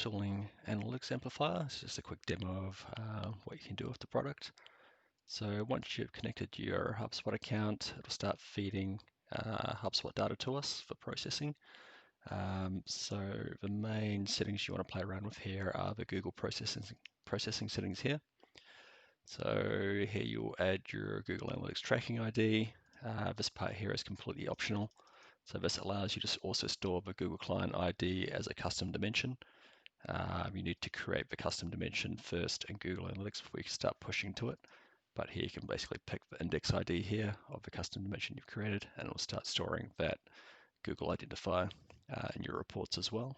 installing Analytics Amplifier. It's just a quick demo of what you can do with the product. So once you've connected your HubSpot account, it'll start feeding HubSpot data to us for processing. So the main settings you want to play around with here are the Google processing settings here. So here you'll add your Google Analytics tracking ID. This part here is completely optional. So this allows you to also store the Google Client ID as a custom dimension. You need to create the custom dimension first in Google Analytics before you can start pushing to it. But here you can basically pick the index ID here of the custom dimension you've created, and it will start storing that Google identifier in your reports as well.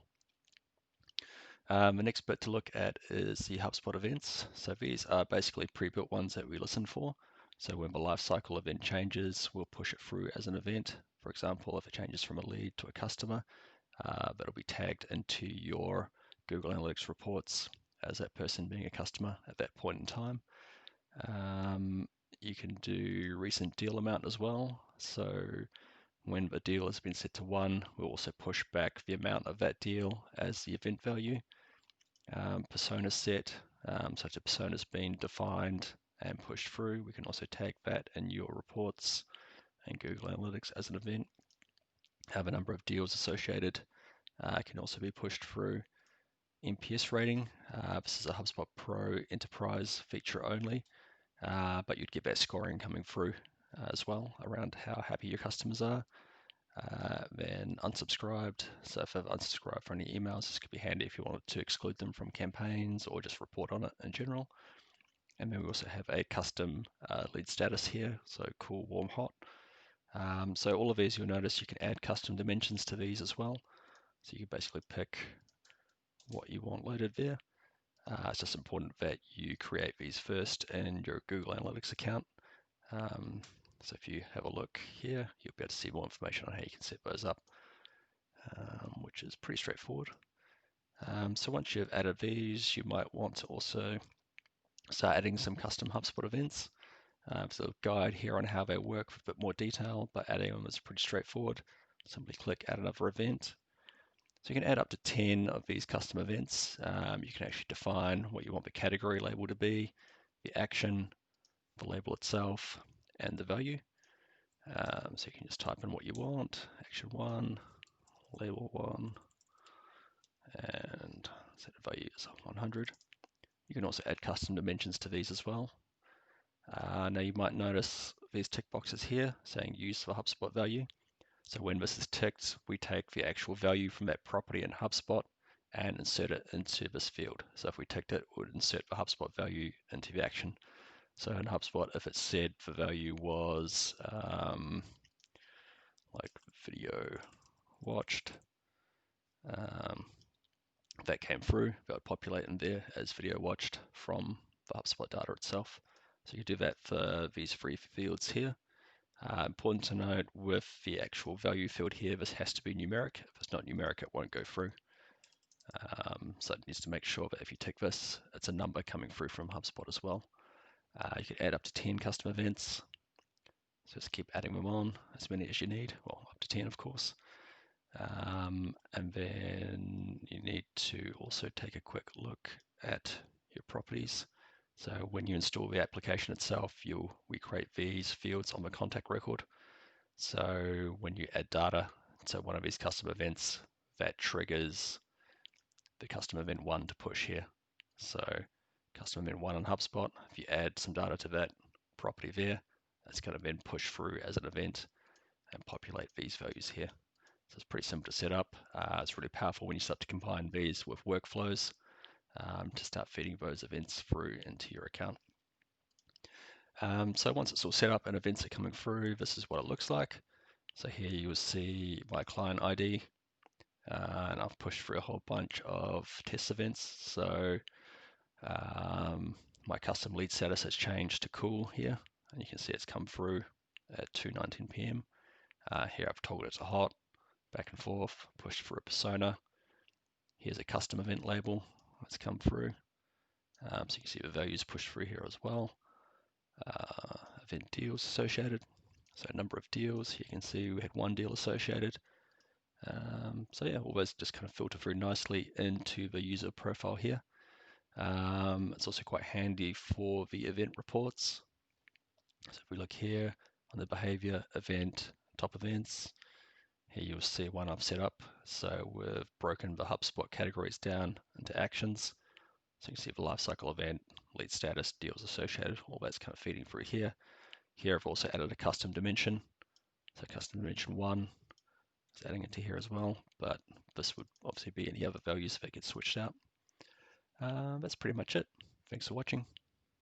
The next bit to look at is the HubSpot events. So these are basically pre-built ones that we listen for. So when the lifecycle event changes, we'll push it through as an event. For example, if it changes from a lead to a customer, that'll be tagged into your Google Analytics reports as that person being a customer at that point in time. You can do recent deal amount as well. So when the deal has been set to 1, we'll also push back the amount of that deal as the event value. Persona set, so if the persona has been defined and pushed through, we can also tag that in your reports and Google Analytics as an event. Have a number of deals associated can also be pushed through. NPS rating, this is a HubSpot Pro Enterprise feature only, but you'd get that scoring coming through as well around how happy your customers are. Then unsubscribed, so if they've unsubscribed for any emails, this could be handy if you wanted to exclude them from campaigns or just report on it in general. And then we also have a custom lead status here, so cool, warm, hot. So all of these, you'll notice you can add custom dimensions to these as well. So you can basically pick what you want loaded there. It's just important that you create these first in your Google Analytics account. So if you have a look here, you'll be able to see more information on how you can set those up, which is pretty straightforward. So once you've added these, you might want to also start adding some custom HubSpot events. So a guide here on how they work with a bit more detail, but adding them is pretty straightforward. Simply click add another event. So you can add up to 10 of these custom events. You can actually define what you want the category label to be, the action, the label itself, and the value. So you can just type in what you want, action 1, label 1, and set a value as 100. You can also add custom dimensions to these as well. Now you might notice these tick boxes here saying use for HubSpot value. So when this is ticked, we take the actual value from that property in HubSpot and insert it into this field. So if we ticked it, we would insert the HubSpot value into the action. So in HubSpot, if it said the value was like video watched, that came through, that would populate in there as video watched from the HubSpot data itself. So you do that for these 3 fields here. Important to note with the actual value field here, this has to be numeric. If it's not numeric, it won't go through. So it needs to make sure that if you tick this, it's a number coming through from HubSpot as well. You can add up to 10 custom events. So just keep adding them on, as many as you need, well, up to 10, of course. And then you need to also take a quick look at your properties. So when you install the application itself, we create these fields on the contact record. So when you add data to one of these custom events, that triggers the custom event 1 to push here. So custom event 1 on HubSpot, if you add some data to that property there, that's going to then push through as an event and populate these values here. So it's pretty simple to set up. It's really powerful when you start to combine these with workflows to start feeding those events through into your account. So once it's all set up and events are coming through, this is what it looks like. So here you will see my client ID, and I've pushed through a whole bunch of test events. So my custom lead status has changed to cool here, and you can see it's come through at 2:19 p.m. Here I've toggled it to hot, back and forth, pushed through a persona. Here's a custom event label that's come through. So you can see the values pushed through here as well. Event deals associated. So a number of deals. You can see we had 1 deal associated. So yeah, all those just kind of filter very nicely into the user profile here. It's also quite handy for the event reports. So if we look here on the behavior event, top events, here you'll see one I've set up. So we've broken the HubSpot categories down into actions. So you can see the lifecycle event, lead status, deals associated, all that's kind of feeding through here. Here I've also added a custom dimension. So custom dimension 1 is adding it to here as well, but this would obviously be any other values if it gets switched out. That's pretty much it. Thanks for watching.